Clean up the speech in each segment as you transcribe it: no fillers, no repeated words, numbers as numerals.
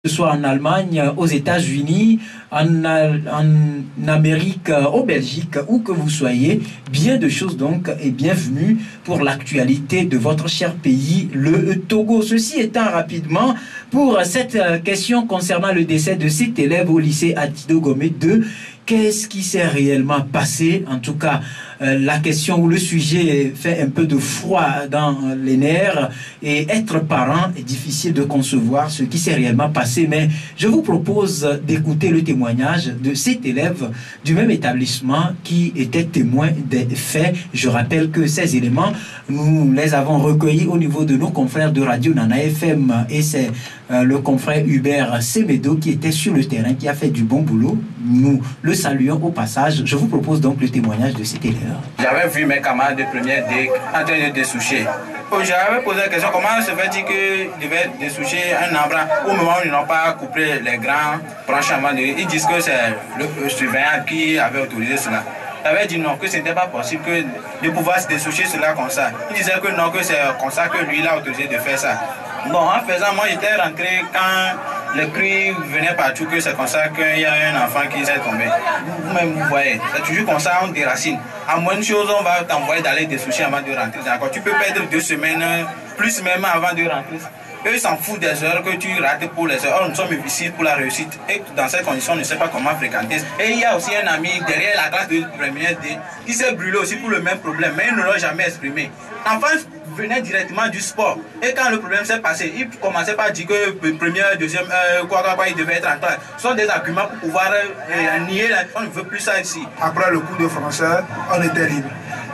que ce soit en Allemagne, aux États-Unis, en Amérique, au Belgique, où que vous soyez, bien de choses donc et bienvenue pour l'actualité de votre cher pays, le Togo. Ceci étant rapidement pour cette question concernant le décès de cet élève au lycée Atido Gomé 2. Qu'est-ce qui s'est réellement passé? En tout cas, la question ou le sujet fait un peu de froid dans les nerfs et être parent est difficile de concevoir ce qui s'est réellement passé. Mais je vous propose d'écouter le témoignage de cet élève du même établissement qui était témoin des faits. Je rappelle que ces éléments, nous les avons recueillis au niveau de nos confrères de Radio Nana FM et c'est le confrère Hubert Semedo qui était sur le terrain, qui a fait du bon boulot. Nous le saluons au passage. Je vous propose donc le témoignage de cet élève. J'avais vu mes camarades de première D en train de dessoucher. J'avais posé la question comment se fait-il qu'ils devaient dessoucher un arbre au moment où ils n'ont pas coupé les grands branches avant de... Ils disent que c'est le surveillant qui avait autorisé cela. J'avais dit non, que ce n'était pas possible que de pouvoir se dessoucher cela comme ça. Il disait que non, que c'est comme ça que lui il a autorisé de faire ça. Bon, en faisant, moi j'étais rentré quand les cris venaient partout, que c'est comme ça qu'il y a un enfant qui s'est tombé. Vous-même, vous voyez, c'est toujours comme ça, on déracine. À moins de choses, on va t'envoyer d'aller dessoucher avant de rentrer. D'accord, tu peux perdre 2 semaines, plus même avant de rentrer. Eux, ils s'en foutent des heures que tu rates pour les heures. Or, nous sommes ici pour la réussite. Et dans ces conditions, on ne sait pas comment fréquenter. Et il y a aussi un ami derrière la classe de première D qui s'est brûlé aussi pour le même problème, mais il ne l'a jamais exprimé. L'enfant venait directement du sport. Et quand le problème s'est passé, il commençait par dire que première, deuxième, il devait être en classe. Ce sont des arguments pour pouvoir nier. On ne veut plus ça ici. Après le cours de français, on était libre.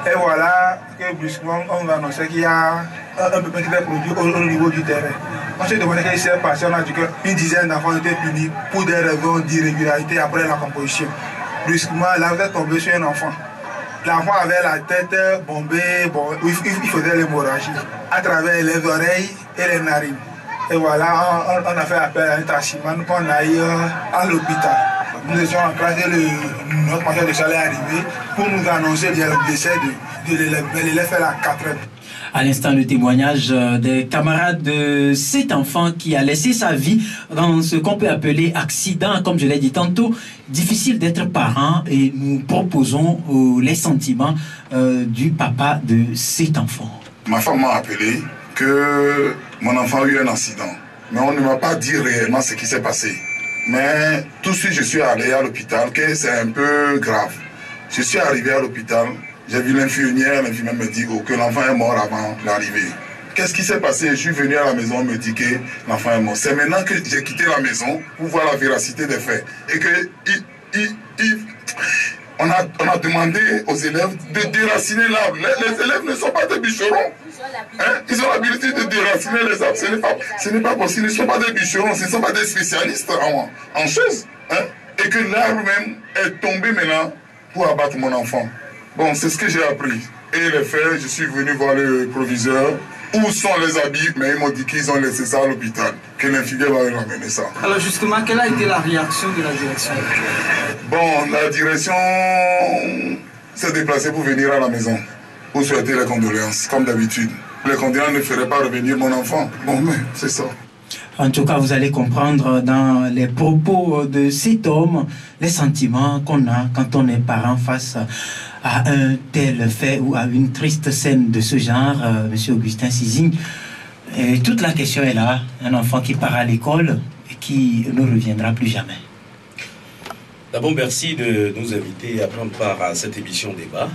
Et voilà que brusquement, on va annoncer qu'il y a un peu qui est produit au niveau du terrain. On s'est demandé ce qui s'est passé. On a dit qu'une dizaine d'enfants étaient punis pour des raisons d'irrégularité après la composition. Brusquement, là, vous êtes tombé sur un enfant. L'enfant avait la tête bombée, il faisait l'hémorragie à travers les oreilles et les narines. Et voilà, on a fait appel à un taximan qu'on aille à l'hôpital. Nous étions en classe et notre manager de salle est arrivé pour nous annoncer le décès de l'élève. L'élève fait la 4e. À l'instant, le témoignage des camarades de cet enfant qui a laissé sa vie dans ce qu'on peut appeler accident, comme je l'ai dit tantôt. Difficile d'être parent et nous proposons les sentiments du papa de cet enfant. Ma femme m'a appelé que mon enfant a eu un accident, mais on ne m'a pas dit réellement ce qui s'est passé. Mais tout de suite, je suis allé à l'hôpital, que c'est un peu grave. Je suis arrivé à l'hôpital, j'ai vu l'infirmière me dit que l'enfant est mort avant l'arrivée. Qu'est-ce qui s'est passé? Je suis venu à la maison, on me dit que l'enfant est mort. C'est maintenant que j'ai quitté la maison pour voir la véracité des faits. Et que on a demandé aux élèves de déraciner l'arbre. Les élèves ne sont pas des bûcherons. Hein? Ils ont l'habilité de déraciner les arbres. Ce n'est pas possible. Ils ne sont pas des bûcherons. Ce ne sont pas des spécialistes en choses. Hein? Et que l'arbre même est tombé maintenant pour abattre mon enfant. Bon, c'est ce que j'ai appris. Et les faits, je suis venu voir le proviseur. Où sont les habits? Mais ils m'ont dit qu'ils ont laissé ça à l'hôpital. Que l'infirmière va ramener ça. Alors justement, quelle a été la réaction de la direction? Bon, la direction s'est déplacée pour venir à la maison. Pour souhaiter les condoléances, comme d'habitude. Les condoléances ne feraient pas revenir mon enfant. Bon, mais c'est ça. En tout cas, vous allez comprendre dans les propos de cet homme les sentiments qu'on a quand on est parent face à un tel fait ou à une triste scène de ce genre, Monsieur Augustin Sizing. Et toute la question est là, un enfant qui part à l'école et qui ne reviendra plus jamais. D'abord, merci de nous inviter à prendre part à cette émission débat.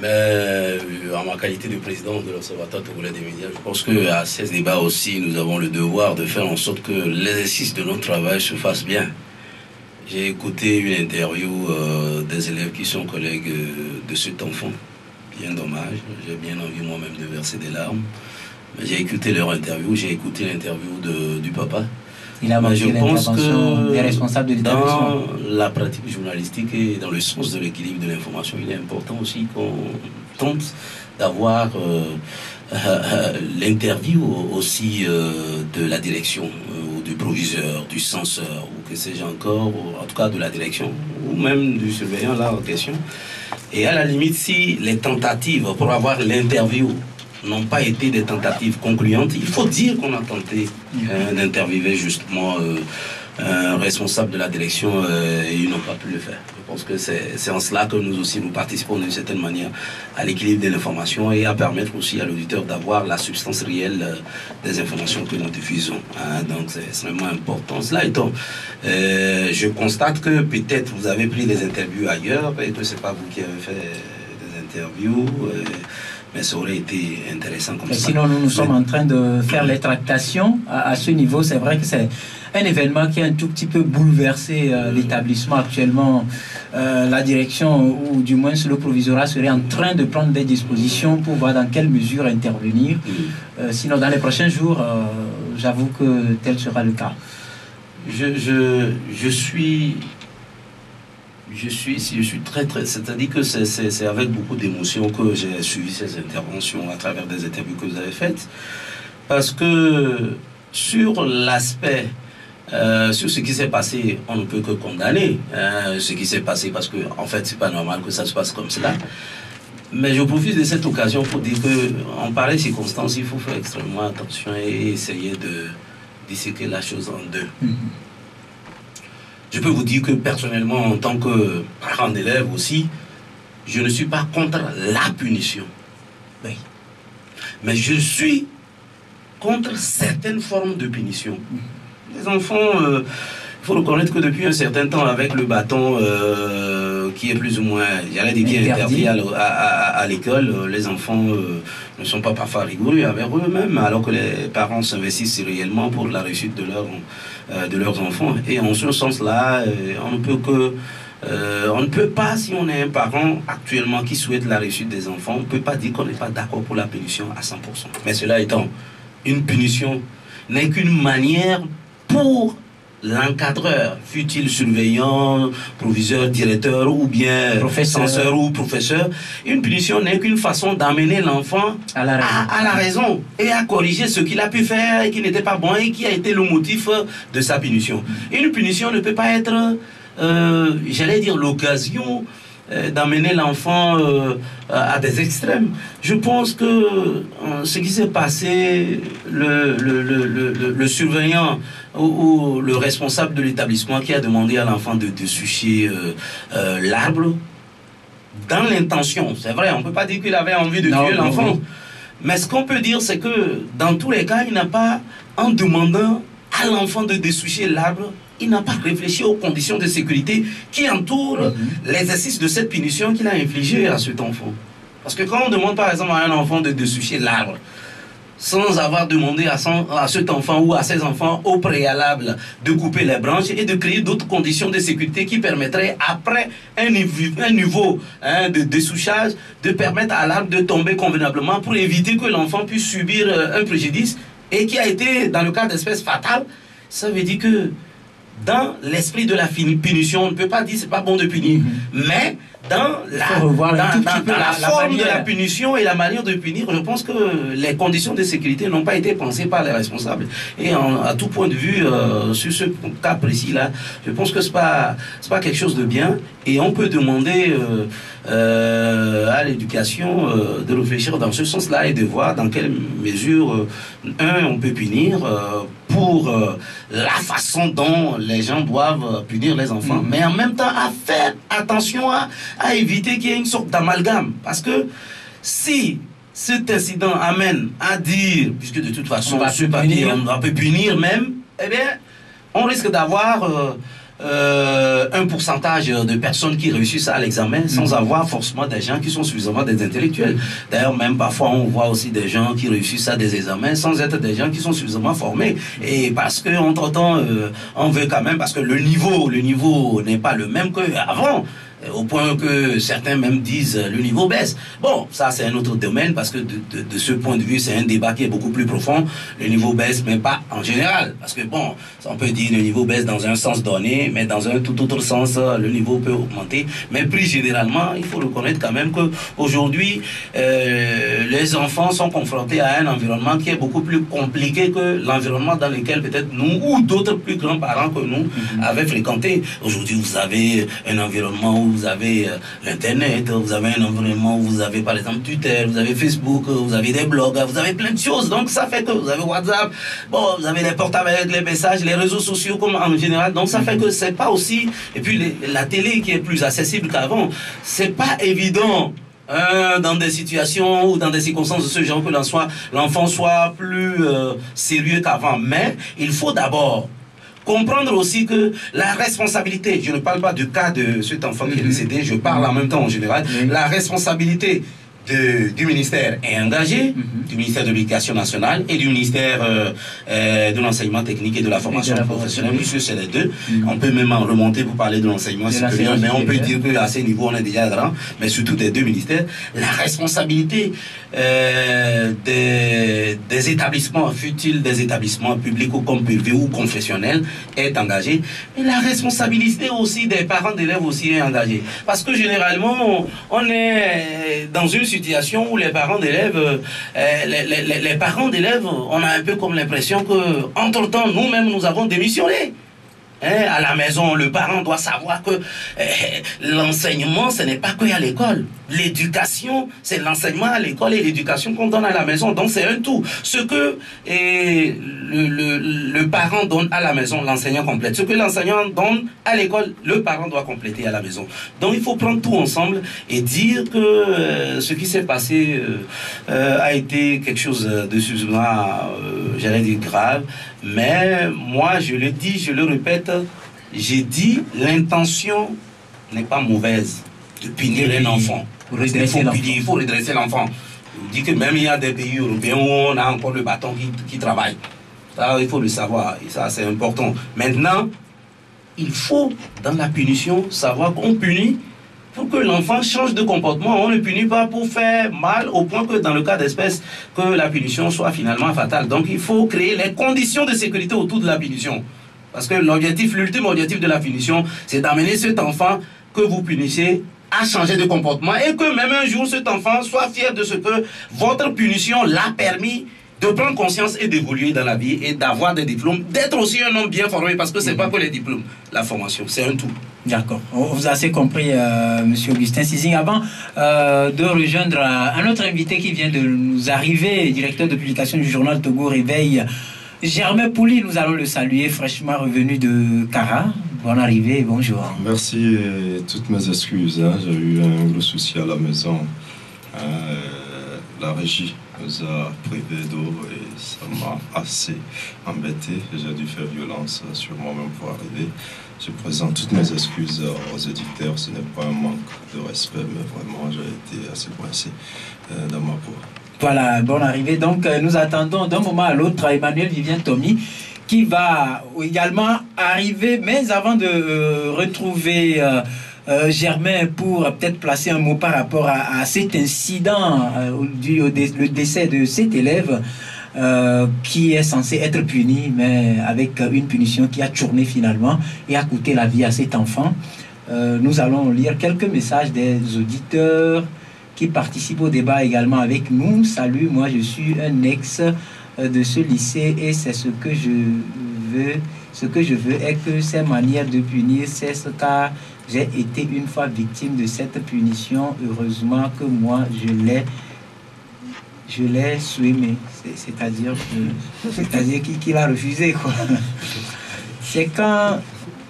Mais en ma qualité de président de l'Observatoire togolais des médias, je pense qu'à ces débats aussi, nous avons le devoir de faire en sorte que l'exercice de notre travail se fasse bien. J'ai écouté une interview des élèves qui sont collègues de cet enfant. Bien dommage, j'ai bien envie moi-même de verser des larmes. Mais j'ai écouté leur interview, j'ai écouté l'interview du papa. Il a manqué l'intervention des responsables de l'établissement. Dans la pratique journalistique et dans le sens de l'équilibre de l'information, il est important aussi qu'on tente d'avoir l'interview aussi de la direction, ou du proviseur, du censeur, ou que sais-je encore, ou en tout cas de la direction, ou même du surveillant là en question. Et à la limite, si les tentatives pour avoir l'interview n'ont pas été des tentatives concluantes. Il faut dire qu'on a tenté d'interviewer justement un responsable de la direction et ils n'ont pas pu le faire. Je pense que c'est en cela que nous aussi nous participons d'une certaine manière à l'équilibre de l'information et à permettre aussi à l'auditeur d'avoir la substance réelle des informations que nous diffusons. Donc c'est extrêmement important. Cela étant, je constate que peut-être vous avez pris des interviews ailleurs et que c'est pas vous qui avez fait des interviews. Mais ça aurait été intéressant comme ça. Sinon, nous sommes en train de faire les tractations à ce niveau. C'est vrai que c'est un événement qui a un tout petit peu bouleversé l'établissement actuellement. La direction, ou du moins le provisorat, serait en train de prendre des dispositions pour voir dans quelle mesure intervenir. Sinon, dans les prochains jours, j'avoue que tel sera le cas. Je suis très, c'est-à-dire que c'est avec beaucoup d'émotion que j'ai suivi ces interventions à travers des interviews que vous avez faites. Parce que sur l'aspect, sur ce qui s'est passé, on ne peut que condamner ce qui s'est passé parce que, en fait, c'est pas normal que ça se passe comme cela. Mais je profite de cette occasion pour dire qu'en pareille circonstance, il faut faire extrêmement attention et essayer de disséquer la chose en deux. Je peux vous dire que personnellement, en tant que parent d'élève aussi, je ne suis pas contre la punition. Oui. Mais je suis contre certaines formes de punition. Les enfants, il faut reconnaître que depuis un certain temps, avec le bâton qui est plus ou moins, j'allais dire, qui est interdit à l'école, les enfants ne sont pas parfois rigoureux avec eux-mêmes, alors que les parents s'investissent réellement pour la réussite de leurs enfants. Et en ce sens-là, on ne peut pas, si on est un parent actuellement qui souhaite la réussite des enfants, on ne peut pas dire qu'on n'est pas d'accord pour la punition à 100%. Mais cela étant, une punition n'est qu'une manière pour l'encadreur, fut-il surveillant, proviseur, directeur ou bien censeur ou professeur, une punition n'est qu'une façon d'amener l'enfant à la raison et à corriger ce qu'il a pu faire et qui n'était pas bon et qui a été le motif de sa punition. Une punition ne peut pas être, j'allais dire, l'occasion d'amener l'enfant à des extrêmes. Je pense que ce qui s'est passé, le surveillant ou le responsable de l'établissement qui a demandé à l'enfant de dessucher l'arbre, dans l'intention, c'est vrai, on ne peut pas dire qu'il avait envie de tuer l'enfant, mais ce qu'on peut dire, c'est que dans tous les cas, il n'a pas, en demandant à l'enfant de dessoucher l'arbre, il n'a pas réfléchi aux conditions de sécurité qui entourent l'exercice de cette punition qu'il a infligée à cet enfant. Parce que quand on demande par exemple à un enfant de dessoucher l'arbre, sans avoir demandé à cet enfant ou à ses enfants au préalable de couper les branches et de créer d'autres conditions de sécurité qui permettraient, après un niveau de dessouchage, de permettre à l'arbre de tomber convenablement pour éviter que l'enfant puisse subir un préjudice et qui a été, dans le cas d'espèces fatales, ça veut dire que dans l'esprit de la punition, on ne peut pas dire c'est pas bon de punir, mais dans la forme de la punition et la manière de punir, je pense que les conditions de sécurité n'ont pas été pensées par les responsables. Et à tout point de vue, sur ce cas précis-là, je pense que c'est pas quelque chose de bien. Et on peut demander à l'éducation de réfléchir dans ce sens-là et de voir dans quelle mesure, on peut punir pour la façon dont les gens doivent punir les enfants, mais en même temps à faire attention à éviter qu'il y ait une sorte d'amalgame. Parce que si cet incident amène à dire, puisque de toute façon ce papier on peut punir même, eh bien on risque d'avoir un pourcentage de personnes qui réussissent à l'examen sans avoir forcément des gens qui sont suffisamment des intellectuels. D'ailleurs, même parfois, on voit aussi des gens qui réussissent à des examens sans être des gens qui sont suffisamment formés. Et parce que, entre-temps, on veut quand même, parce que le niveau n'est pas le même qu'avant. Au point que certains même disent le niveau baisse. Bon, ça c'est un autre domaine parce que de ce point de vue, c'est un débat qui est beaucoup plus profond. Le niveau baisse, mais pas en général. Parce que bon, on peut dire le niveau baisse dans un sens donné, mais dans un tout autre sens, le niveau peut augmenter. Mais plus généralement, il faut reconnaître quand même qu'aujourd'hui, les enfants sont confrontés à un environnement qui est beaucoup plus compliqué que l'environnement dans lequel peut-être nous ou d'autres plus grands parents que nous avaient fréquenté. Aujourd'hui, vous avez un environnement où vous avez l'Internet, vous avez un environnement où vous avez par exemple Twitter, vous avez Facebook, vous avez des blogs, vous avez plein de choses. Donc ça fait que vous avez WhatsApp, bon, vous avez les portables avec les messages, les réseaux sociaux comme en général. Donc ça fait que c'est pas aussi... Et puis la télé qui est plus accessible qu'avant, c'est pas évident. Dans des situations ou dans des circonstances de ce genre que l'enfant soit plus sérieux qu'avant. Mais il faut d'abord comprendre aussi que la responsabilité, je ne parle pas du cas de cet enfant qui est décédé, je parle en même temps en général, la responsabilité du ministère est engagé, du ministère de l'Éducation nationale et du ministère de l'enseignement technique et de la formation professionnelle, puisque c'est les deux. On peut même en remonter pour parler de l'enseignement supérieur, mais on peut dire qu'à ce niveau on est déjà grand, mais surtout des deux ministères. La responsabilité des établissements, fut-il des établissements publics ou comme privés ou confessionnels, est engagée. Et la responsabilité aussi des parents d'élèves aussi est engagée. Parce que généralement, on est dans une situation où les parents d'élèves, les parents d'élèves, on a un peu comme l'impression que, entre-temps, nous-mêmes, nous avons démissionné. À la maison, le parent doit savoir que l'enseignement, ce n'est pas que à l'école. L'éducation, c'est l'enseignement à l'école et l'éducation qu'on donne à la maison. Donc, c'est un tout. Ce que le parent donne à la maison, l'enseignant complète. Ce que l'enseignant donne à l'école, le parent doit compléter à la maison. Donc, il faut prendre tout ensemble et dire que ce qui s'est passé a été quelque chose de suffisamment, j'allais dire, grave. Mais moi, je le dis, je le répète, j'ai dit, l'intention n'est pas mauvaise de punir un enfant. Il faut redresser l'enfant. Je dis que même il y a des pays européens où on a encore le bâton qui travaille. Ça, il faut le savoir, et ça, c'est important. Maintenant, il faut, dans la punition, savoir qu'on punit pour que l'enfant change de comportement. On ne punit pas pour faire mal au point que dans le cas d'espèce, que la punition soit finalement fatale. Donc il faut créer les conditions de sécurité autour de la punition. Parce que l'objectif, l'ultime objectif de la punition, c'est d'amener cet enfant que vous punissez à changer de comportement et que même un jour cet enfant soit fier de ce que votre punition l'a permis de prendre conscience et d'évoluer dans la vie et d'avoir des diplômes, d'être aussi un homme bien formé, parce que c'est pas que les diplômes, la formation, c'est un tout. D'accord. Vous avez assez compris, Monsieur Augustin Sizing. Avant de rejoindre un autre invité qui vient de nous arriver, directeur de publication du journal Togo Réveil, Germain Pouli, nous allons le saluer, fraîchement revenu de Kara. Bonne arrivée, bonjour. Merci et toutes mes excuses. J'ai eu un gros souci à la maison. La régie nous a privé d'eau et ça m'a assez embêté. J'ai dû faire violence sur moi-même pour arriver. Je présente toutes mes excuses aux éditeurs. Ce n'est pas un manque de respect, mais vraiment, j'ai été assez coincé dans ma peau. Voilà, bonne arrivée. Donc, nous attendons d'un moment à l'autre Emmanuel Vivien Tommy qui va également arriver, mais avant de retrouver Germain pour peut-être placer un mot par rapport à cet incident, le décès de cet élève qui est censé être puni, mais avec une punition qui a tourné finalement et a coûté la vie à cet enfant. Nous allons lire quelques messages des auditeurs qui participent au débat également avec nous. Salut, moi je suis un ex de ce lycée et c'est ce que je veux. Ce que je veux est que ces manières de punir cessent, car j'ai été une fois victime de cette punition. Heureusement que moi je l'ai souhaité, c'est-à-dire qu'il a refusé, quoi.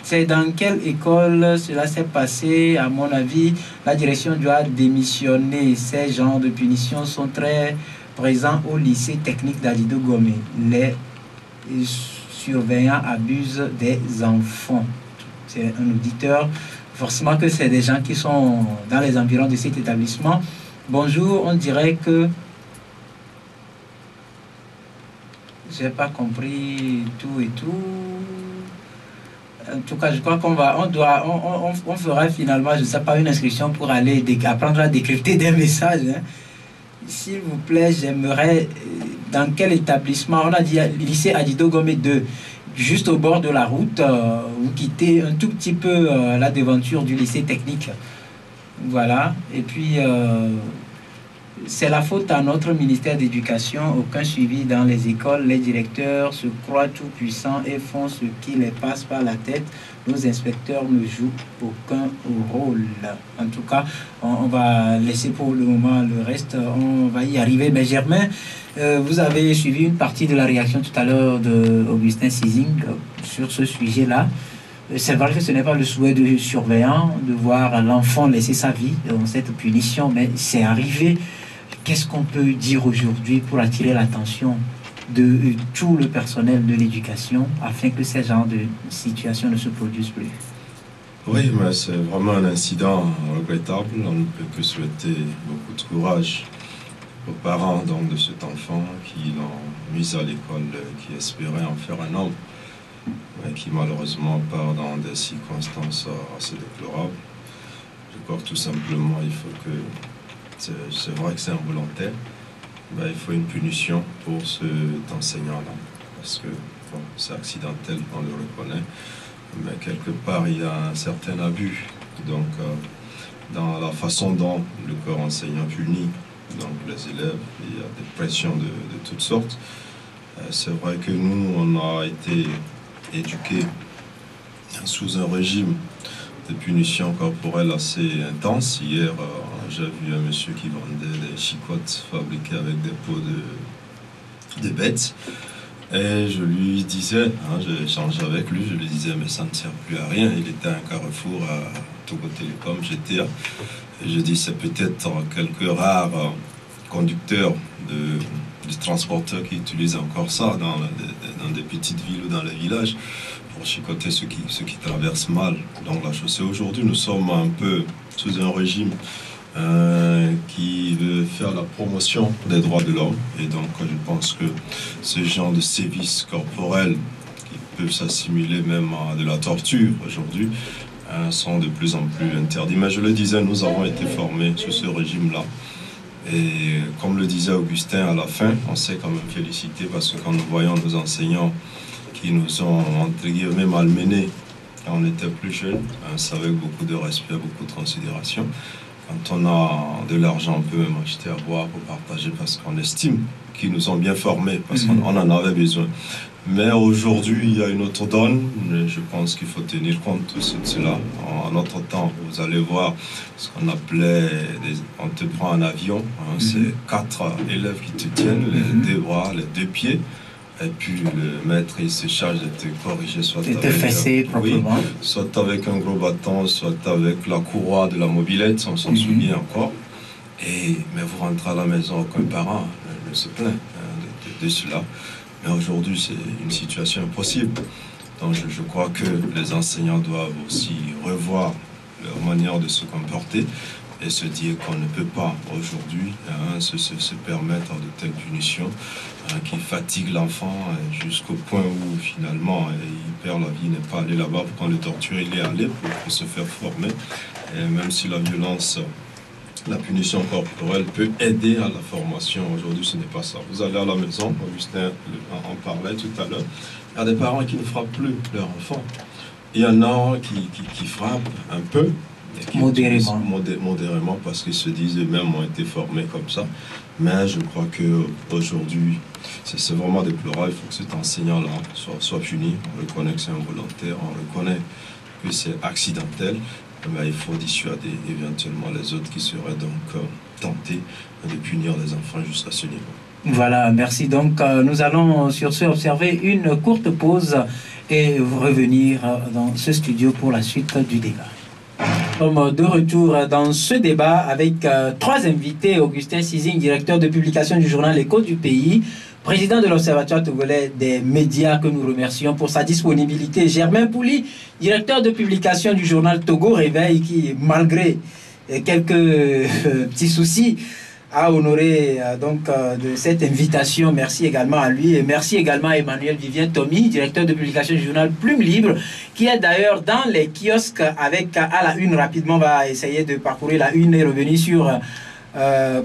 C'est dans quelle école cela s'est passé? À mon avis, la direction doit démissionner. Ces genres de punitions sont très présents au lycée technique d'Adido Gomé. Les surveillants abusent des enfants. C'est un auditeur. Forcément que c'est des gens qui sont dans les environs de cet établissement. Bonjour, on dirait que j'ai pas compris tout et tout. En tout cas, je crois on fera finalement, je ne sais pas, une inscription pour aller apprendre à décrypter des messages. Hein. S'il vous plaît, j'aimerais, dans quel établissement? On a dit lycée Adido Gomé 2, juste au bord de la route, vous quittez un tout petit peu la devanture du lycée technique. Voilà. Et puis, c'est la faute à notre ministère d'éducation. Aucun suivi dans les écoles. Les directeurs se croient tout puissants et font ce qui les passe par la tête. Nos inspecteurs ne jouent aucun rôle. En tout cas, on va laisser pour le moment le reste. On va y arriver. Mais Germain, vous avez suivi une partie de la réaction tout à l'heure d'Augustin Sizing sur ce sujet-là. C'est vrai que ce n'est pas le souhait du surveillant de voir l'enfant laisser sa vie dans cette punition, mais c'est arrivé. Qu'est-ce qu'on peut dire aujourd'hui pour attirer l'attention de tout le personnel de l'éducation afin que ce genre de situation ne se produise plus? Oui, mais c'est vraiment un incident regrettable. On ne peut que souhaiter beaucoup de courage aux parents donc, de cet enfant qui l'ont mis à l'école, qui espérait en faire un homme, mais qui malheureusement part dans des circonstances assez déplorables. Je crois que tout simplement, il faut que... C'est vrai que c'est involontaire, mais il faut une punition pour cet enseignant-là, parce que bon, c'est accidentel, on le reconnaît, mais quelque part, il y a un certain abus donc, dans la façon dont le corps enseignant punit donc, les élèves. Il y a des pressions de toutes sortes. C'est vrai que nous, on a été éduqués sous un régime de punition corporelle assez intense. Hier, j'ai vu un monsieur qui vendait des chicottes fabriquées avec des peaux de bêtes. Et je lui disais, j'ai échangé avec lui, je lui disais, mais ça ne sert plus à rien. Il était à un carrefour à Togo Télécom, GTA. Et je dis, c'est peut-être quelques rares conducteurs de transporteurs qui utilisent encore ça dans des petites villes ou dans les villages pour chicoter ceux qui traversent mal donc la chaussée. Aujourd'hui, nous sommes un peu sous un régime qui veut faire la promotion des droits de l'homme. Et donc, je pense que ce genre de sévices corporels qui peuvent s'assimiler même à de la torture aujourd'hui sont de plus en plus interdits. Mais je le disais, nous avons été formés sous ce régime-là. Et comme le disait Augustin à la fin, on s'est quand même félicité parce que quand nous voyons nos enseignants qui nous ont, entre guillemets, malmenés quand on était plus jeunes, c'est avec beaucoup de respect, beaucoup de considération. Quand on a de l'argent, on peut même acheter à boire pour partager parce qu'on estime qu'ils nous ont bien formés, parce qu'on en avait besoin. Mais aujourd'hui, il y a une autre donne. Je pense qu'il faut tenir compte de cela. En notre temps, vous allez voir ce qu'on appelait, on te prend un avion, c'est 4 élèves qui te tiennent, les 2 bras, les 2 pieds. Et puis le maître, il se charge de te corriger, soit soit avec un gros bâton, soit avec la courroie de la mobilette, on s'en souvient encore. Mais vous rentrez à la maison, aucun parent ne se plaint de cela. Mais aujourd'hui, c'est une situation impossible. Donc je crois que les enseignants doivent aussi revoir leur manière de se comporter et se dire qu'on ne peut pas aujourd'hui se permettre de telles punitions qui fatiguent l'enfant jusqu'au point où finalement il perd la vie, n'est pas allé là-bas pour qu'on le torture, il est allé pour se faire former. Et même si la violence, la punition corporelle peut aider à la formation, aujourd'hui ce n'est pas ça. Vous allez à la maison, Augustin en parlait tout à l'heure, il y a des parents qui ne frappent plus leur enfant. Il y en a qui frappent un peu, modérément parce qu'ils se disent eux-mêmes ont été formés comme ça. Mais je crois qu'aujourd'hui, c'est vraiment déplorable. Il faut que cet enseignant-là soit puni. On reconnaît que c'est involontaire, on reconnaît que c'est accidentel. Mais il faut dissuader éventuellement les autres qui seraient donc tentés de punir les enfants jusqu'à ce niveau. Voilà, merci. Donc nous allons sur ce observer une courte pause et revenir dans ce studio pour la suite du débat. De retour dans ce débat avec 3 invités. Augustin Sizing, directeur de publication du journal L'Écho du Pays, président de l'Observatoire togolais des médias, que nous remercions pour sa disponibilité. Germain Pouli, directeur de publication du journal Togo Réveil, qui, malgré quelques petits soucis, a honoré de cette invitation. Merci également à lui et merci également à Emmanuel Vivien Tommy, directeur de publication du journal Plume Libre, qui est d'ailleurs dans les kiosques avec à la une. Rapidement, on va essayer de parcourir la une et revenir sur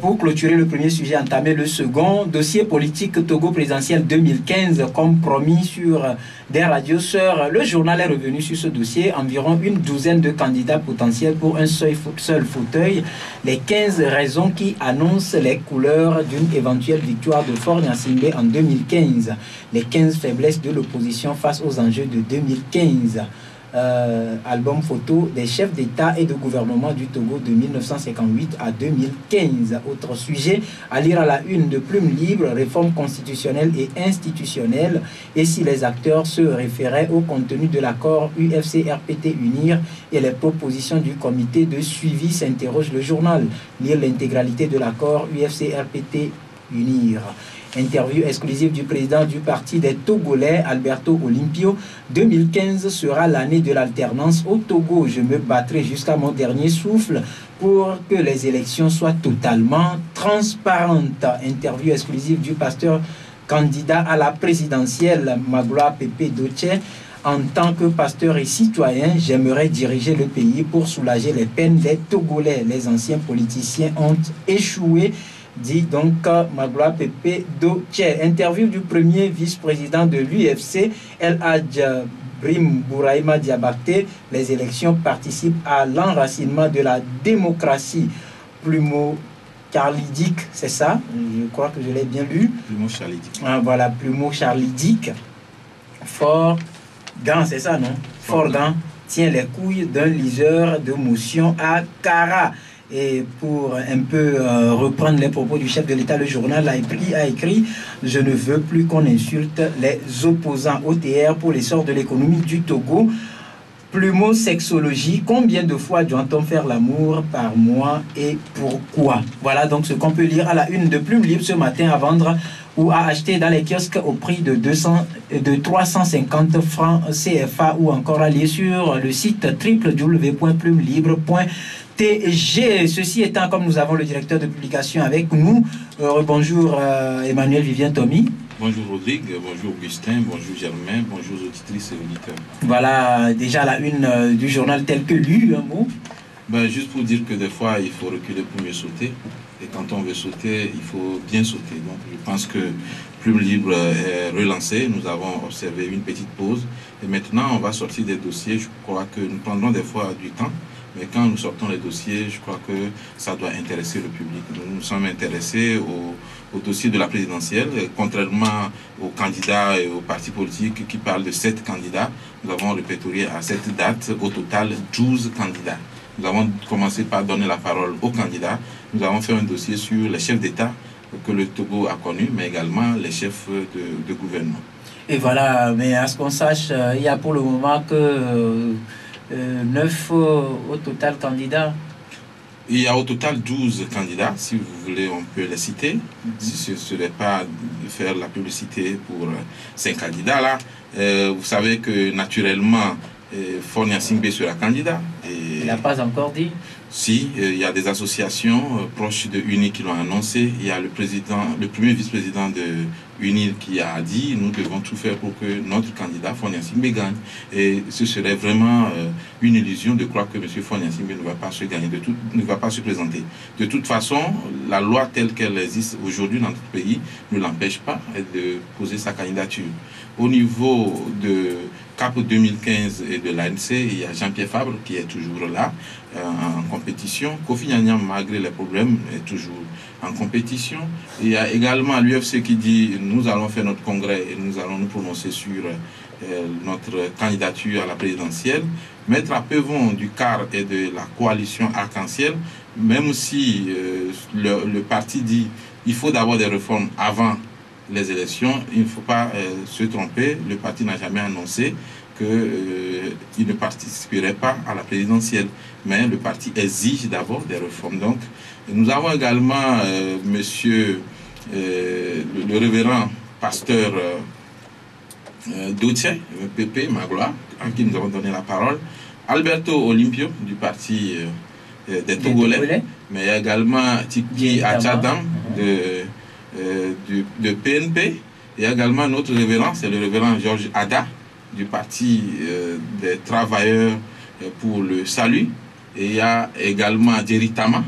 Pour clôturer le premier sujet, entamer le second, dossier politique Togo présidentiel 2015, comme promis sur des radios sœurs. Le journal est revenu sur ce dossier, environ une douzaine de candidats potentiels pour un seul fauteuil, les 15 raisons qui annoncent les couleurs d'une éventuelle victoire de Faure Gnassingbé en 2015, les 15 faiblesses de l'opposition face aux enjeux de 2015. Album photo des chefs d'État et de gouvernement du Togo de 1958 à 2015. Autre sujet à lire à la une de Plume Libre, réforme constitutionnelle et institutionnelle, et si les acteurs se référaient au contenu de l'accord UFC-RPT-UNIR et les propositions du comité de suivi, s'interroge le journal. Lire l'intégralité de l'accord UFC-RPT-UNIR. Interview exclusive du président du parti des Togolais, Alberto Olimpio. 2015 sera l'année de l'alternance au Togo. Je me battrai jusqu'à mon dernier souffle pour que les élections soient totalement transparentes. Interview exclusive du pasteur candidat à la présidentielle, Magloire Pepe Doche. En tant que pasteur et citoyen, j'aimerais diriger le pays pour soulager les peines des Togolais. Les anciens politiciens ont échoué, dit donc Magloire Pepe Doche. Interview du premier vice-président de l'UFC, El Hadj Brim Bouraïma Diabakte. Les élections participent à l'enracinement de la démocratie. Plumeau Charlie Dick, c'est ça? Je crois que je l'ai bien lu. Plumeau Charlie Dick. Ah, voilà, Plumeau Charlie Dick. Fort Gant, c'est ça, non? Fort Gant tient les couilles d'un liseur de motion à Kara. Et pour un peu reprendre les propos du chef de l'État, le journal a écrit « Je ne veux plus qu'on insulte les opposants OTR pour l'essor de l'économie du Togo. Plumosexologie, combien de fois doit-on faire l'amour par mois et pourquoi ?» Voilà donc ce qu'on peut lire à la une de Plume Libre ce matin à vendre ou à acheter dans les kiosques au prix de 350 francs CFA ou encore à lire sur le site www.plumelibre.tg. Ceci étant, comme nous avons le directeur de publication avec nous, bonjour Emmanuel Vivien Tommy. Bonjour Rodrigue, bonjour Augustin, bonjour Germain, bonjour aux auditrices et auditeurs. Voilà, déjà la une du journal tel que lu, un mot. Ben, juste pour dire que des fois, il faut reculer pour mieux sauter. Et quand on veut sauter, il faut bien sauter. Donc je pense que Plume Libre est relancé. Nous avons observé une petite pause. Et maintenant, on va sortir des dossiers. Je crois que nous prendrons des fois du temps. Mais quand nous sortons les dossiers, je crois que ça doit intéresser le public. Nous sommes intéressés au dossier de la présidentielle. Contrairement aux candidats et aux partis politiques qui parlent de 7 candidats, nous avons répertorié à cette date au total 12 candidats. Nous avons commencé par donner la parole aux candidats. Nous avons fait un dossier sur les chefs d'État que le Togo a connus, mais également les chefs de gouvernement. Et voilà, mais à ce qu'on sache, il y a pour le moment que 9 au total candidats. Il y a au total 12 candidats, si vous voulez, on peut les citer. Si ce n'est pas de faire la publicité pour ces candidats-là. Vous savez que naturellement, Faure Gnassingbé sera candidat. Il n'a pas encore dit. Si, il y a des associations proches de UNIR qui l'ont annoncé. Il y a le premier vice-président de UNIR qui a dit nous devons tout faire pour que notre candidat Faure Gnassingbé gagne. Et ce serait vraiment une illusion de croire que M. Faure Gnassingbé ne va pas se gagner, ne va pas se présenter. De toute façon, la loi telle qu'elle existe aujourd'hui dans notre pays ne l'empêche pas de poser sa candidature. Au niveau de CAP 2015 et de l'ANC, il y a Jean-Pierre Fabre qui est toujours là en compétition. Kofi Gnagnan, malgré les problèmes, est toujours en compétition. Il y a également l'UFC qui dit nous allons faire notre congrès et nous allons nous prononcer sur notre candidature à la présidentielle. Maître Apevon du CAR et de la coalition Arc-en-Ciel, même si le parti dit il faut d'abord des réformes avant les élections, il ne faut pas se tromper. Le parti n'a jamais annoncé qu'il ne participerait pas à la présidentielle. Mais le parti exige d'abord des réformes. Donc, nous avons également monsieur le révérend pasteur Doche, Pepe Magloire, à qui nous avons donné la parole. Alberto Olimpio du parti des Togolais. Mais il y a également Tiki Achadam de PNP. Il y a également notre révérend, c'est le révérend Georges Ada du parti des travailleurs pour le salut. Et il y a également Jerry Tama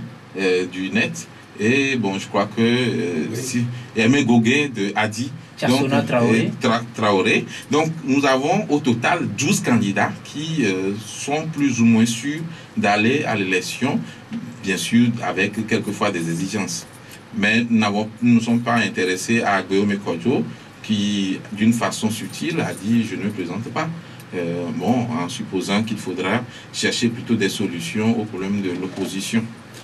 du NET. Et bon, je crois que si Aimé Gogué de Adi, donc, Traoré. Donc, nous avons au total 12 candidats qui sont plus ou moins sûrs d'aller à l'élection, bien sûr, avec quelquefois des exigences. Mais nous ne sommes pas intéressés à Guillaume Kodjo, qui, d'une façon subtile, a dit « je ne présente pas ». Bon, en supposant qu'il faudra chercher plutôt des solutions aux problèmes de l'opposition.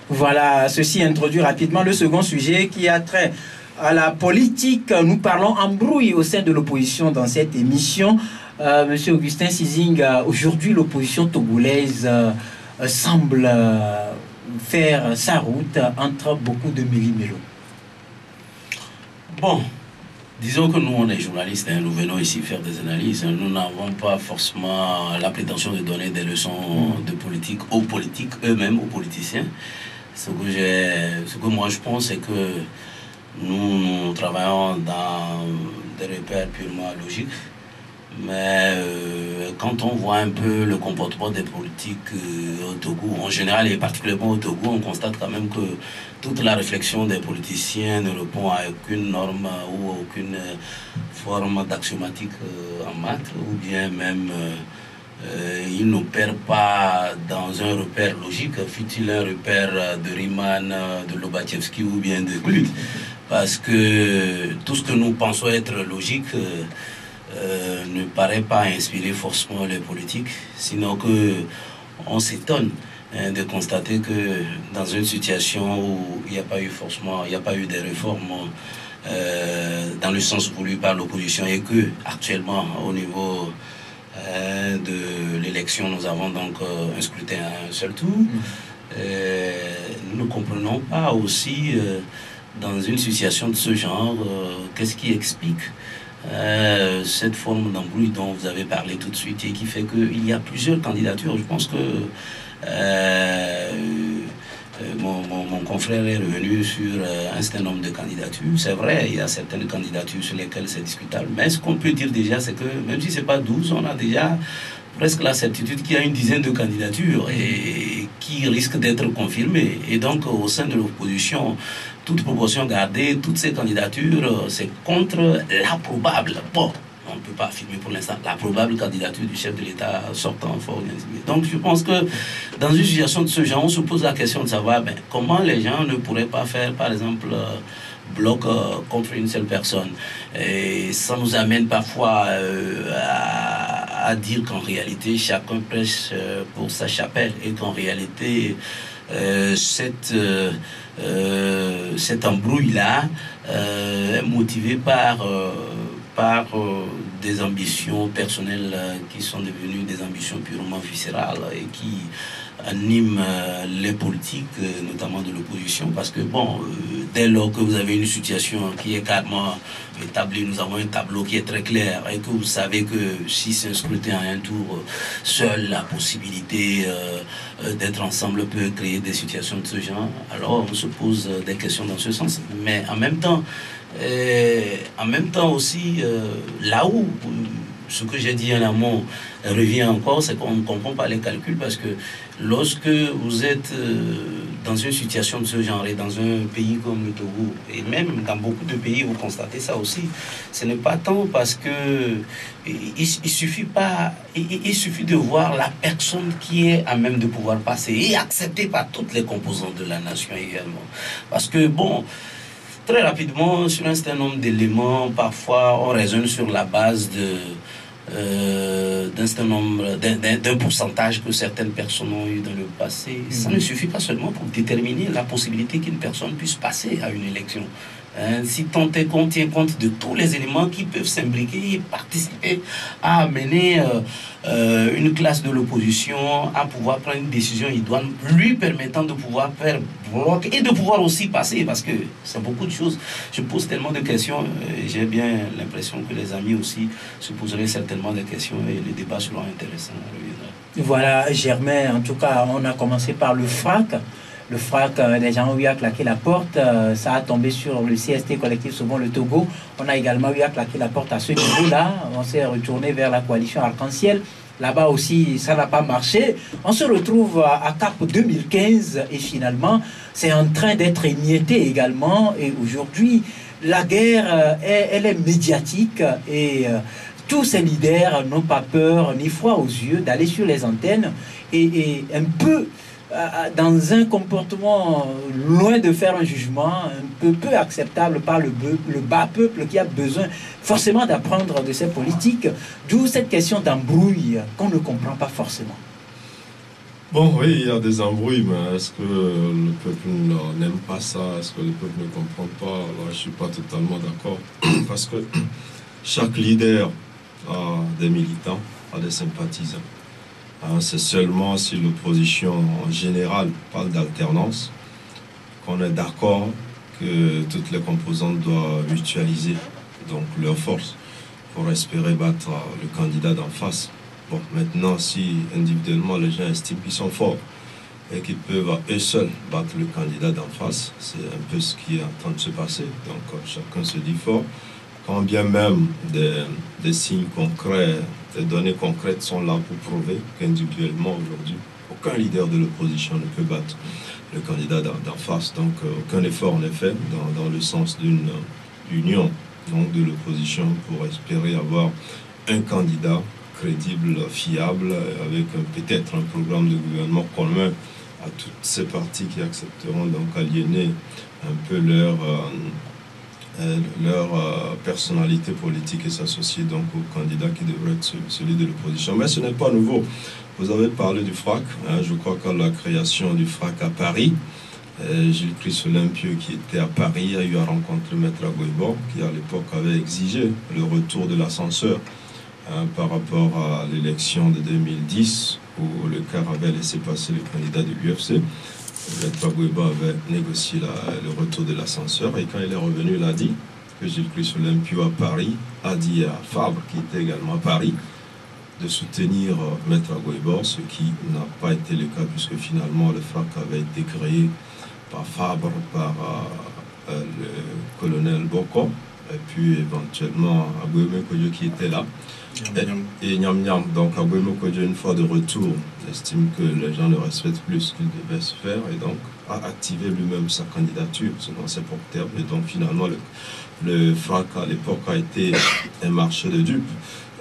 Voilà, ceci introduit rapidement le second sujet qui a trait à la politique. Nous parlons embrouille au sein de l'opposition dans cette émission. Monsieur Augustin Sizing, aujourd'hui l'opposition togolaise semble faire sa route entre beaucoup de méli-mélo. Bon, disons que nous on est journalistes, hein, nous venons ici faire des analyses. Nous n'avons pas forcément la prétention de donner des leçons de politique aux politiques eux-mêmes, aux politiciens. Ce que moi je pense, c'est que nous travaillons dans des repères purement logiques, mais quand on voit un peu le comportement des politiques au Togo, en général et particulièrement au Togo, on constate quand même que toute la réflexion des politiciens ne répond à aucune norme ou aucune forme d'axiomatique en maths, ou bien même ils n'opèrent pas dans un repère logique, fut-il un repère de Riemann, de Lobachevsky ou bien de Gluck, parce que tout ce que nous pensons être logique ne paraît pas inspirer forcément les politiques, sinon que on s'étonne de constater que dans une situation où il n'y a pas eu forcément, il n'y a pas eu des réformes dans le sens voulu par l'opposition, et que actuellement au niveau de l'élection nous avons donc un scrutin à un seul tour, nous ne comprenons pas aussi dans une situation de ce genre qu'est-ce qui explique cette forme d'embrouille dont vous avez parlé tout de suite et qui fait qu'il y a plusieurs candidatures. Je pense que mon confrère est revenu sur un certain nombre de candidatures. C'est vrai, il y a certaines candidatures sur lesquelles c'est discutable. Mais ce qu'on peut dire déjà, c'est que même si ce n'est pas 12, on a déjà presque la certitude qu'il y a une dizaine de candidatures et qui risquent d'être confirmées. Et donc, au sein de l'opposition, toute proportion gardée, toutes ces candidatures, c'est contre la probable, bon, on ne peut pas affirmer pour l'instant, la probable candidature du chef de l'État sortant fort. Donc je pense que dans une situation de ce genre, on se pose la question de savoir comment les gens ne pourraient pas faire, par exemple, bloc contre une seule personne. Et ça nous amène parfois à dire qu'en réalité, chacun prêche pour sa chapelle et qu'en réalité, cette embrouille-là est motivée par des ambitions personnelles qui sont devenues des ambitions purement viscérales et qui animent les politiques, notamment de l'opposition, parce que bon, dès lors que vous avez une situation qui est carrément établie, nous avons un tableau qui est très clair et que vous savez que si c'est un scrutin à un tour, seule la possibilité d'être ensemble peut créer des situations de ce genre, alors on se pose des questions dans ce sens. Mais en même temps aussi, là où ce que j'ai dit en amont revient encore, c'est qu'on ne comprend pas les calculs, parce que lorsque vous êtes dans une situation de ce genre et dans un pays comme le Togo, et même dans beaucoup de pays, vous constatez ça aussi, ce n'est pas tant parce que il suffit de voir la personne qui est à même de pouvoir passer et acceptée par toutes les composantes de la nation également. Parce que bon, très rapidement, sur un certain nombre d'éléments, parfois on raisonne sur la base d'un pourcentage que certaines personnes ont eu dans le passé. Ça ne suffit pas seulement pour déterminer la possibilité qu'une personne puisse passer à une élection. Si tant est qu'on tient compte de tous les éléments qui peuvent s'imbriquer et participer à amener une classe de l'opposition à pouvoir prendre une décision idoine lui permettant de pouvoir faire bloc et de pouvoir aussi passer, parce que c'est beaucoup de choses. Je pose tellement de questions, j'ai bien l'impression que les amis aussi se poseraient certainement des questions et les débats seront intéressants. Voilà, Germain, en tout cas, on a commencé par le FRAC. Le FRAC, les gens ont eu à claquer la porte, ça a tombé sur le CST collectif Sauvons le Togo. On a également eu à claquer la porte à ce niveau-là. On s'est retourné vers la coalition Arc-en-Ciel. Là-bas aussi, ça n'a pas marché. On se retrouve à Cap 2015 et finalement, c'est en train d'être émietté également. Et aujourd'hui, la guerre, elle est médiatique et tous ces leaders n'ont pas peur ni froid aux yeux d'aller sur les antennes et un peu dans un comportement loin de faire un jugement un peu acceptable par le bas peuple qui a besoin forcément d'apprendre de ces politiques, d'où cette question d'embrouille qu'on ne comprend pas forcément. Bon, oui, il y a des embrouilles, mais est-ce que le peuple n'aime pas ça? Est-ce que le peuple ne comprend pas? Alors, je ne suis pas totalement d'accord, parce que chaque leader a des militants, a des sympathisants. C'est seulement si l'opposition en général parle d'alternance qu'on est d'accord que toutes les composantes doivent mutualiser donc leurs forces pour espérer battre le candidat d'en face. Bon, maintenant, si individuellement les gens estiment qu'ils sont forts et qu'ils peuvent à eux seuls battre le candidat d'en face, c'est un peu ce qui est en train de se passer. Donc chacun se dit fort, quand bien même des signes concrets, des données concrètes sont là pour prouver qu'individuellement aujourd'hui, aucun leader de l'opposition ne peut battre le candidat d'en face. Donc aucun effort n'est fait dans le sens d'une union donc, de l'opposition pour espérer avoir un candidat crédible, fiable, avec peut-être un programme de gouvernement commun à toutes ces partis qui accepteront donc aliéner un peu leur personnalité politique et s'associer donc au candidat qui devrait être celui de l'opposition. Mais ce n'est pas nouveau. Vous avez parlé du FRAC. Je crois qu'à la création du FRAC à Paris, Gilles Christ-Olympieux, qui était à Paris, a eu à rencontrer Maître Agouébor, qui à l'époque avait exigé le retour de l'ascenseur par rapport à l'élection de 2010, où le CAR avait laissé passer le candidat de l'UFC. Maître Agouébor avait négocié le retour de l'ascenseur, et quand il est revenu, il a dit que Gilles Christ-Olympieux à Paris a dit à Fabre, qui était également à Paris, de soutenir Maître Agouébor, ce qui n'a pas été le cas, puisque finalement le FRAC avait été créé par Fabre, par le colonel Boko, et puis éventuellement Agouébé Kodjo qui était là, et Nyam Nyam. Donc Agouébé Kodjo, une fois de retour, estime que les gens ne respectent plus ce qu'il devait se faire, et donc a activé lui-même sa candidature selon ses propres termes. Et donc finalement le FRAC à l'époque a été un marché de dupes.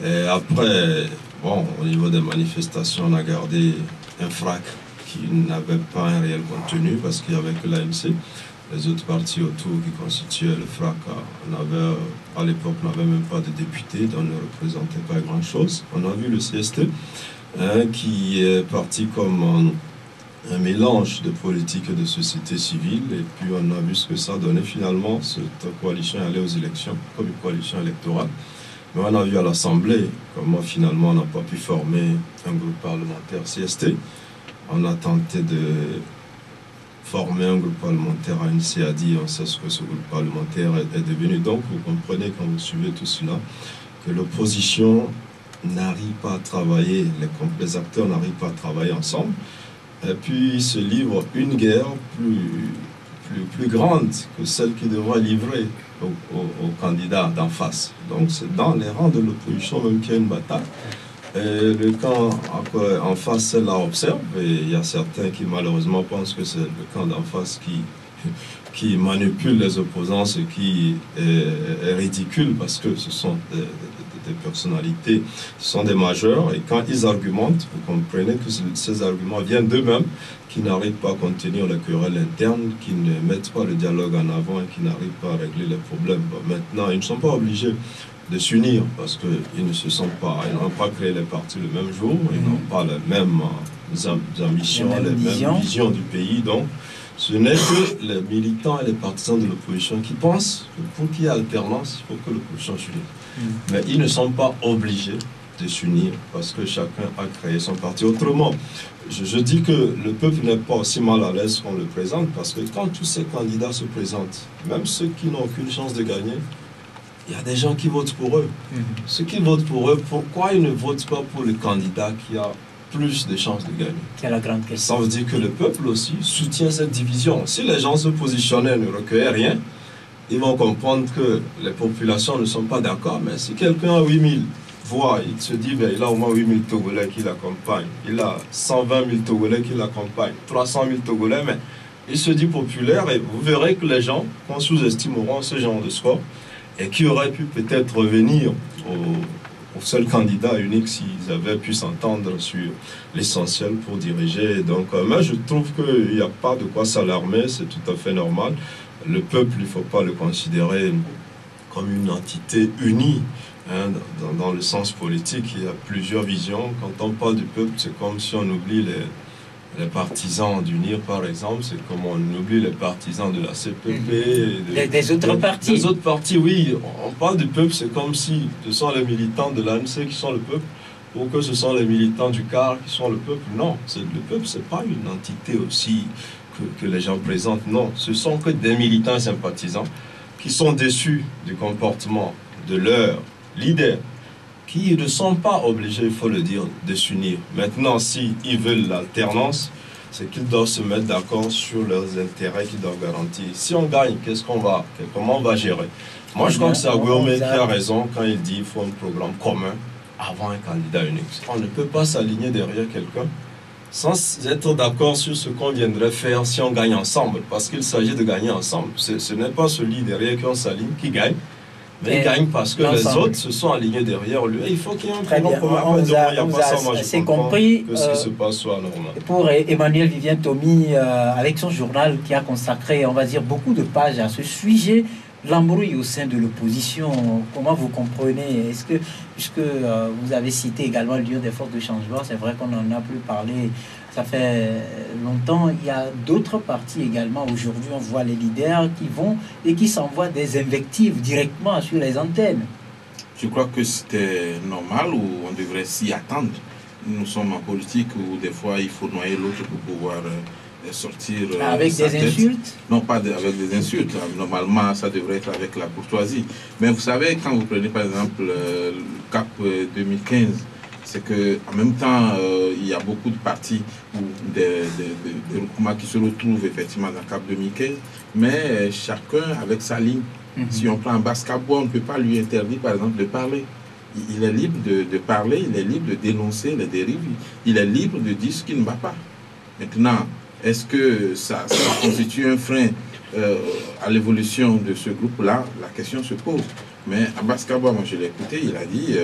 Et après, bon, au niveau des manifestations, on a gardé un FRAC qui n'avait pas un réel contenu parce qu'il n'y avait que l'ANC. Les autres partis autour qui constituaient le FRAC, à l'époque, n'avaient même pas de députés, donc ne représentaient pas grand-chose. On a vu le CST qui est parti comme un mélange de politique et de société civile, et puis on a vu ce que ça donnait finalement. Cette coalition allait aux élections comme une coalition électorale. Mais on a vu à l'Assemblée comment finalement on n'a pas pu former un groupe parlementaire CST. On a tenté de former un groupe parlementaire ANC, a dit, on sait ce que ce groupe parlementaire est devenu. Donc vous comprenez quand vous suivez tout cela que l'opposition n'arrive pas à travailler, les acteurs n'arrivent pas à travailler ensemble. Et puis ils se livrent une guerre plus grande que celle qui devra livrer aux candidats d'en face. Donc c'est dans les rangs de l'opposition même qu'il y a une bataille. Et le camp en face, celle-là observe, et il y a certains qui malheureusement pensent que c'est le camp d'en face qui manipule les opposants, ce qui est ridicule parce que ce sont des personnalités, ce sont des majeurs, et quand ils argumentent, vous comprenez que ces arguments viennent d'eux-mêmes, qui n'arrivent pas à contenir les querelles internes, qui ne mettent pas le dialogue en avant et qui n'arrivent pas à régler les problèmes. Bon, maintenant, ils ne sont pas obligés de s'unir parce qu'ils ne se sont pas, ils n'ont pas créé les partis le même jour, ils n'ont pas les mêmes ambitions, les mêmes visions du pays. Donc, ce n'est que les militants et les partisans de l'opposition qui pensent que pour qu'il y ait alternance, il faut que l'opposition s'unisse. Mais ils ne sont pas obligés de s'unir parce que chacun a créé son parti. Autrement, je dis que le peuple n'est pas aussi mal à l'aise qu'on le présente parce que quand tous ces candidats se présentent, même ceux qui n'ont aucune chance de gagner, il y a des gens qui votent pour eux. Ceux qui votent pour eux, pourquoi ils ne votent pas pour le candidat qui a plus de chances de gagner? C'est la grande question. Ça veut dire que le peuple aussi soutient cette division. Si les gens se positionnaient et ne recueillaient rien, ils vont comprendre que les populations ne sont pas d'accord. Mais si quelqu'un a 8 000 voit, il se dit, ben, il a au moins 8 000 Togolais qui l'accompagnent, il a 120 000 Togolais qui l'accompagnent, 300 000 Togolais, mais il se dit populaire et vous verrez que les gens sous-estimeront ce genre de score et qui auraient pu peut-être revenir au seul candidat unique s'ils avaient pu s'entendre sur l'essentiel pour diriger. Donc, moi, je trouve qu'il n'y a pas de quoi s'alarmer, c'est tout à fait normal. Le peuple, il ne faut pas le considérer comme une entité unie. Hein, dans le sens politique, il y a plusieurs visions. Quand on parle du peuple, c'est comme si on oublie les partisans d'UNIR, par exemple, c'est comme on oublie les partisans de la CPP. Des autres partis. Des autres partis, oui. On parle du peuple, c'est comme si ce sont les militants de l'ANC qui sont le peuple, ou que ce sont les militants du CAR qui sont le peuple. Non, le peuple, ce n'est pas une entité aussi que les gens présentent. Non, ce sont que des militants et sympathisants qui sont déçus du comportement de leur leader, qui ne sont pas obligés, il faut le dire, de s'unir. Maintenant, s'ils veulent l'alternance, c'est qu'ils doivent se mettre d'accord sur leurs intérêts qu'ils doivent garantir. Si on gagne, comment on va gérer? Moi, je crois que c'est Agouomé qui a raison quand il dit qu'il faut un programme commun avant un candidat unique. On ne peut pas s'aligner derrière quelqu'un sans être d'accord sur ce qu'on viendrait faire si on gagne ensemble, parce qu'il s'agit de gagner ensemble. Ce n'est pas celui derrière qui on s'aligne qui gagne, mais il gagne parce que les autres se sont alignés derrière lui. Et il faut qu'il y ait un programme commun. C'est compris. Que ce qui se passe soit normal. Pour Emmanuel Vivien Tomi, avec son journal qui a consacré, on va dire, beaucoup de pages à ce sujet, l'embrouille au sein de l'opposition, comment vous comprenez? Est-ce que, puisque vous avez cité également l'Union des forces de changement, c'est vrai qu'on n'en a plus parlé, ça fait longtemps, il y a d'autres partis également. Aujourd'hui, on voit les leaders qui vont et qui s'envoient des invectives directement sur les antennes. Je crois que c'était normal ou on devrait s'y attendre. Nous sommes en politique où des fois il faut noyer l'autre pour pouvoir sortir avec des insultes? Non, pas avec des insultes. Normalement, ça devrait être avec la courtoisie. Mais vous savez, quand vous prenez par exemple le CAP 2015, c'est qu'en même temps, il y a beaucoup de partis ou des groupements qui se retrouvent effectivement dans le CAP 2015, mais chacun avec sa ligne. Si on prend un Baskabo, on ne peut pas lui interdire par exemple de parler. Il est libre de parler, il est libre de dénoncer les dérives, il est libre de dire ce qui ne va pas. Maintenant, est-ce que ça constitue un frein à l'évolution de ce groupe-là? La question se pose. Mais Abbas Kabwa, moi je l'ai écouté, il a dit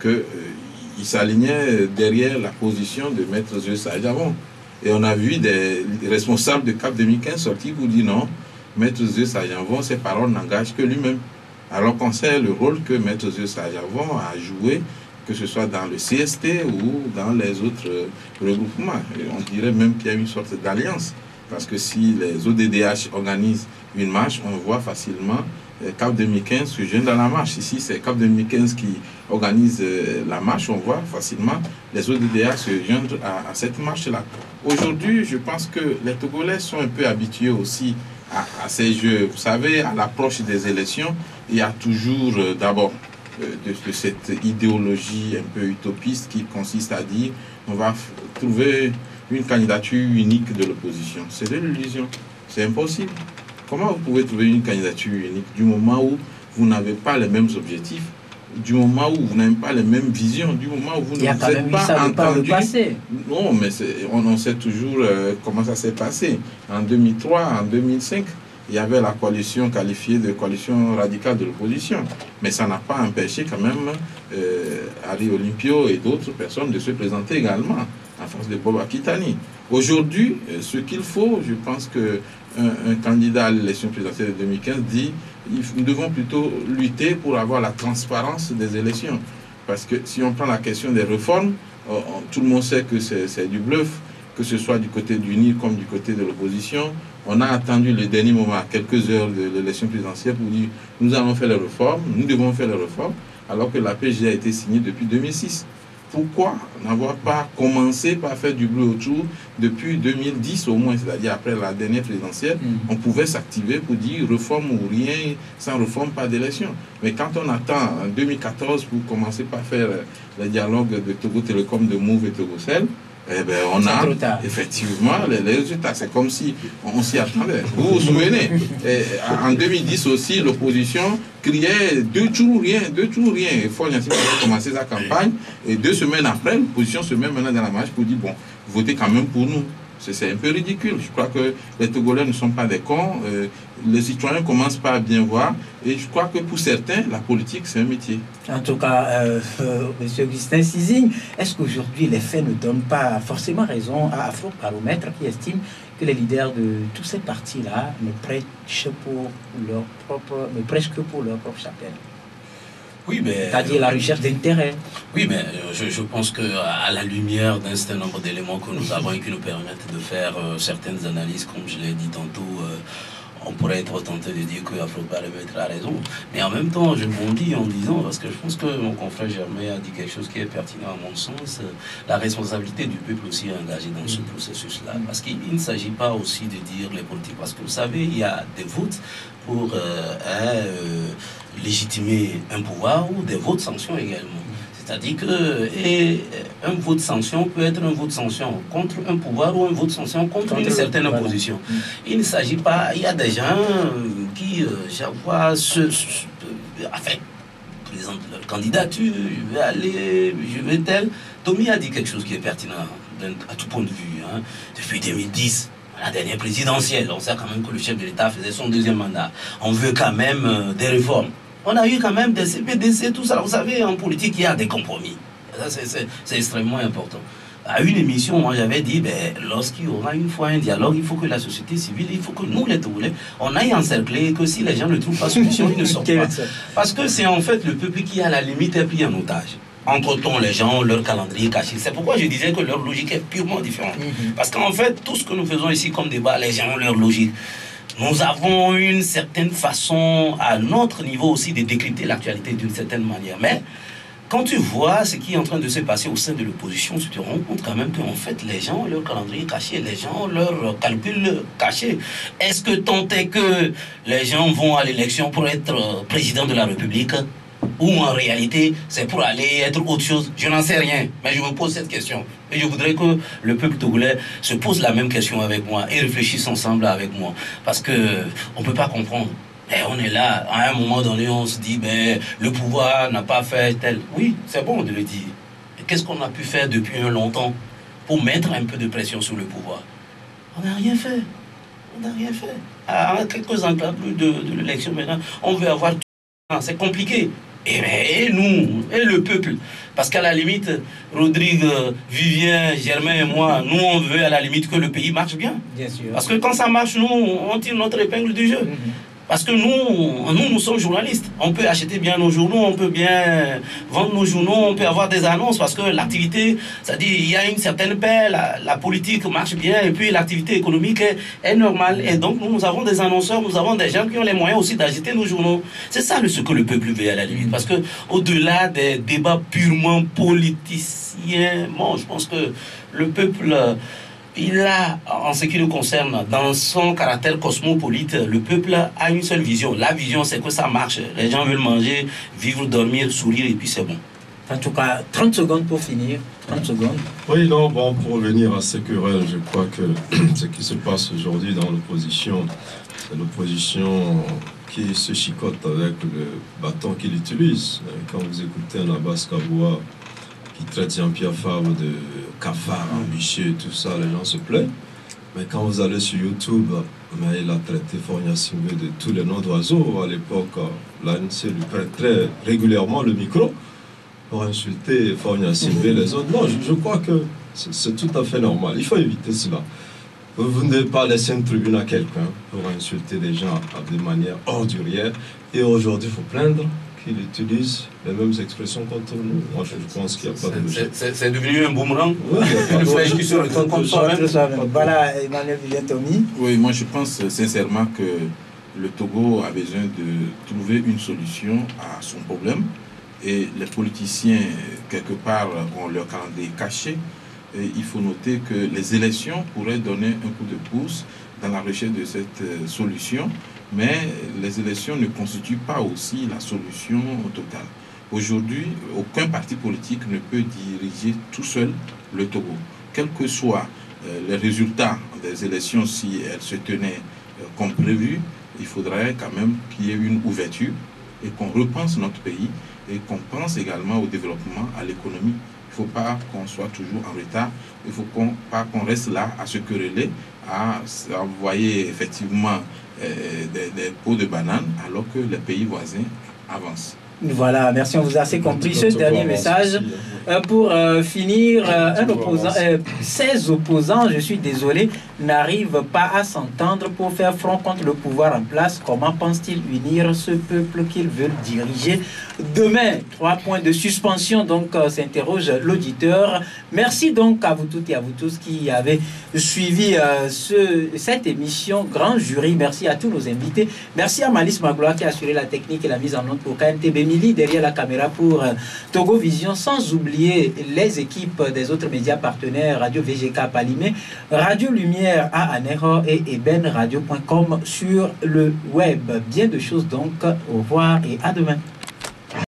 qu'il s'alignait derrière la position de Maître Zeu Sajavon. Et on a vu des responsables de CAP 2015 sortir pour dire non, Maître Zeu Sajavon, ses paroles n'engagent que lui-même. Alors qu'on sait le rôle que Maître Zeu Sajavon a joué, que ce soit dans le CST ou dans les autres regroupements. Et on dirait même qu'il y a une sorte d'alliance. Parce que si les ODDH organisent une marche, on voit facilement CAP 2015 se joindre dans la marche. Ici, c'est CAP 2015 qui organise la marche. On voit facilement les ODDH se joindre à cette marche-là. Aujourd'hui, je pense que les Togolais sont un peu habitués aussi à ces jeux. Vous savez, à l'approche des élections, il y a toujours d'abord de cette idéologie un peu utopiste qui consiste à dire on va trouver une candidature unique de l'opposition. C'est de l'illusion. C'est impossible. Comment vous pouvez trouver une candidature unique du moment où vous n'avez pas les mêmes objectifs, du moment où vous n'avez pas les mêmes visions, du moment où vous ne vous êtes pas entendu? Non, mais on sait toujours comment ça s'est passé. En 2003, en 2005, il y avait la coalition qualifiée de coalition radicale de l'opposition. Mais ça n'a pas empêché quand même Harry Olympio et d'autres personnes de se présenter également en face de Bob Akitani. Aujourd'hui, ce qu'il faut, je pense qu'un candidat à l'élection présidentielle de 2015 dit nous devons plutôt lutter pour avoir la transparence des élections. Parce que si on prend la question des réformes, tout le monde sait que c'est du bluff, que ce soit du côté du NIR comme du côté de l'opposition. On a attendu le dernier moment, à quelques heures de l'élection présidentielle, pour dire nous allons faire les réformes, nous devons faire les réformes, alors que la PG a été signée depuis 2006. Pourquoi n'avoir pas commencé par faire du bleu autour depuis 2010 au moins, c'est-à-dire après la dernière présidentielle, on pouvait s'activer pour dire réforme ou rien, sans réforme, pas d'élection. Mais quand on attend en 2014 pour commencer par faire les dialogues de Togo Télécom, de Move et Togocel, eh ben, on a effectivement les résultats. C'est comme si on s'y attendait. Vous vous souvenez, en 2010 aussi, l'opposition criait deux tours rien. Il faut commencer sa campagne et 2 semaines après, l'opposition se met maintenant dans la marche pour dire bon, votez quand même pour nous. C'est un peu ridicule. Je crois que les Togolais ne sont pas des cons. Les citoyens commencent pas à bien voir. Et je crois que pour certains, la politique, c'est un métier. En tout cas, M. Augustin Sizing, est-ce qu'aujourd'hui, les faits ne donnent pas forcément raison à Afrobaromètre qui estime que les leaders de tous ces partis-là ne prêchent que pour leur propre chapelle? Oui, mais... C'est-à-dire la recherche d'intérêt. Oui, mais je pense qu'à la lumière d'un certain nombre d'éléments que nous avons et qui nous permettent de faire certaines analyses, comme je l'ai dit tantôt, on pourrait être tenté de dire que Afrobaromètre a raison. Mais en même temps, je bondis en disant, parce que je pense que mon confrère Germain a dit quelque chose qui est pertinent à mon sens, la responsabilité du peuple aussi est engagée dans ce processus-là. Parce qu'il ne s'agit pas aussi de dire les politiques. Parce que vous savez, il y a des votes pour légitimer un pouvoir ou des votes sanctions également. C'est-à-dire qu'un vote sanction peut être un vote sanction contre un pouvoir ou un vote sanction contre une certaine opposition. Il ne s'agit pas... Il y a des gens qui, chaque fois, présentent leur candidature, je vais aller, je vais tel. Tommy a dit quelque chose qui est pertinent à tout point de vue. Hein. Depuis 2010, la dernière présidentielle, on sait quand même que le chef de l'État faisait son 2e mandat. On veut quand même des réformes. On a eu quand même des CPDC, tout ça. Vous savez, en politique, il y a des compromis. C'est extrêmement important. À une émission, moi, j'avais dit, lorsqu'il y aura une fois un dialogue, il faut que la société civile, il faut que nous, les Togolais, on aille encercler et que si les gens ne trouvent pas solution, ils ne sortent pas. Parce que c'est en fait le peuple qui, à la limite, est pris en otage. Entre-temps, les gens ont leur calendrier caché. C'est pourquoi je disais que leur logique est purement différente. Parce qu'en fait, tout ce que nous faisons ici comme débat, les gens ont leur logique. Nous avons une certaine façon, à notre niveau aussi, de décrypter l'actualité d'une certaine manière. Mais quand tu vois ce qui est en train de se passer au sein de l'opposition, tu te rends compte quand même qu'en fait, les gens ont leur calendrier caché, les gens ont leur calcul caché. Est-ce que tant est que les gens vont à l'élection pour être président de la République, ou en réalité, c'est pour aller être autre chose? Je n'en sais rien, mais je me pose cette question. Et je voudrais que le peuple togolais se pose la même question avec moi et réfléchisse ensemble avec moi. Parce qu'on ne peut pas comprendre. On est là, à un moment donné, on se dit, le pouvoir n'a pas fait tel. Oui, c'est bon de le dire. Qu'est-ce qu'on a pu faire depuis un longtemps pour mettre un peu de pression sur le pouvoir? On n'a rien fait. On n'a rien fait. À quelques enclaves de l'élection maintenant, on veut avoir tout. C'est compliqué. Et nous, et le peuple. Parce qu'à la limite, Rodrigue, Vivien, Germain et moi, nous, on veut à la limite que le pays marche bien. Bien sûr. Parce que quand ça marche, nous, on tire notre épingle du jeu. Parce que nous sommes journalistes. On peut acheter bien nos journaux, on peut bien vendre nos journaux, on peut avoir des annonces parce que l'activité, c'est-à-dire il y a une certaine paix, la politique marche bien et puis l'activité économique est normale. Et donc nous avons des annonceurs, nous avons des gens qui ont les moyens aussi d'acheter nos journaux. C'est ça ce que le peuple veut à la limite. Parce que au-delà des débats purement politiciens, je pense que le peuple... Il a, en ce qui le concerne, dans son caractère cosmopolite, le peuple a une seule vision. La vision, c'est que ça marche. Les gens veulent manger, vivre, dormir, sourire, et puis c'est bon. En tout cas, 30 secondes pour finir. 30 secondes. Oui, non, bon, pour revenir à ces querelles, je crois que ce qui se passe aujourd'hui dans l'opposition, c'est l'opposition qui se chicote avec le bâton qu'il utilise. Quand vous écoutez un Abbas Kaboua qui traite Jean-Pierre Fabre de cafard, ambitieux, tout ça, les gens se plaignent. Mais quand vous allez sur YouTube, il a traité Fornia Simbe de tous les noms d'oiseaux. À l'époque, l'ANC lui prêterait régulièrement le micro pour insulter Fornia Simbe, les autres. Non, je crois que c'est tout à fait normal. Il faut éviter cela. Vous ne devez pas laisser une tribune à quelqu'un pour insulter des gens de manière ordurière. Et aujourd'hui, il faut plaindre qu'il utilise les mêmes expressions contre nous. Moi, je pense qu'il n'y a pas de logique. C'est devenu un boomerang. Oui, une flèche qui se retourne contre soi-même. Voilà, Emmanuel Villetomi. Oui, moi, je pense sincèrement que le Togo a besoin de trouver une solution à son problème. Et les politiciens, quelque part, ont leur calendrier caché. Et il faut noter que les élections pourraient donner un coup de pouce dans la recherche de cette solution. Mais les élections ne constituent pas aussi la solution totale. Aujourd'hui, aucun parti politique ne peut diriger tout seul le Togo. quels que soient les résultats des élections, si elles se tenaient comme prévu, il faudrait quand même qu'il y ait une ouverture et qu'on repense notre pays et qu'on pense également au développement, à l'économie. Il ne faut pas qu'on soit toujours en retard, il ne faut pas qu'on reste là à se quereller, à envoyer effectivement des pots de bananes alors que les pays voisins avancent. Voilà, merci, on vous a assez compris. Ce dernier message, pour finir, 16 opposants, je suis désolé, n'arrivent pas à s'entendre pour faire front contre le pouvoir en place. Comment pensent-ils unir ce peuple qu'ils veulent diriger demain? 3 points de suspension, donc s'interroge l'auditeur. Merci donc à vous toutes et à vous tous qui avez suivi cette émission Grand Jury. Merci à tous nos invités. Merci à Malice Magloire qui a assuré la technique et la mise en onde pour KNTB Mili, derrière la caméra pour Togo Vision, sans oublier les équipes des autres médias partenaires, Radio VGK à Palimé, Radio Lumière à Anéro et ebenradio.com sur le web. Bien de choses donc. Au revoir et à demain.